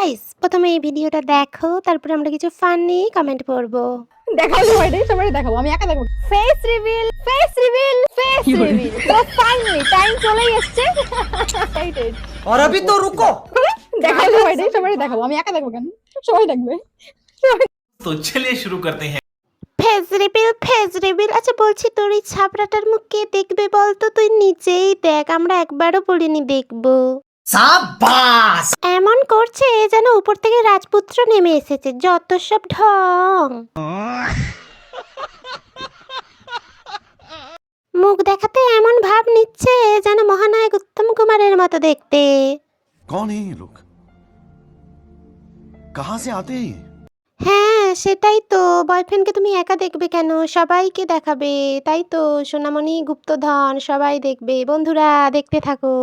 Guys প্রথমে এই ভিডিওটা দেখো, তারপরে আমরা কিছু ফানি কমেন্ট করব। দেখাও সবাই দেখাবো, আমি একা দেখবো। ফেস রিভিল তো ফাইনালি টাইম চলেই এসেছে। और अभी तो रुको। দেখাও সবাই দেখাবো, আমি একা দেখবো কেন, সবাই দেখবে। तो चलिए शुरू करते हैं। Face reveal. আচ্ছা বলছি, তোর এই ছাপড়াটার মুখ কে দেখবে বলতো? তুই নিজেই দেখ, আমরা একবারও বলিনি দেখবো। शाबाश। এমন করছে যেন উপর থেকে রাজপুত্র নেমে এসেছে, যত সব ঢং। মুখ দেখাতে এমন ভাব নিচ্ছে যেন মহানায়ক উত্তম কুমারের মতো দেখতে। कौन है ये लोग? कहाँ से आते हैं ये? হ্যাঁ সেটাই তো, বয়ফ্রেন্ডকে তুমি একা দেখবে কেন? সবাইকে দেখাবে, তাই তো। সোনামণি, গুপ্তধন সবাই দেখবে। বন্ধুরা দেখতে থাকো।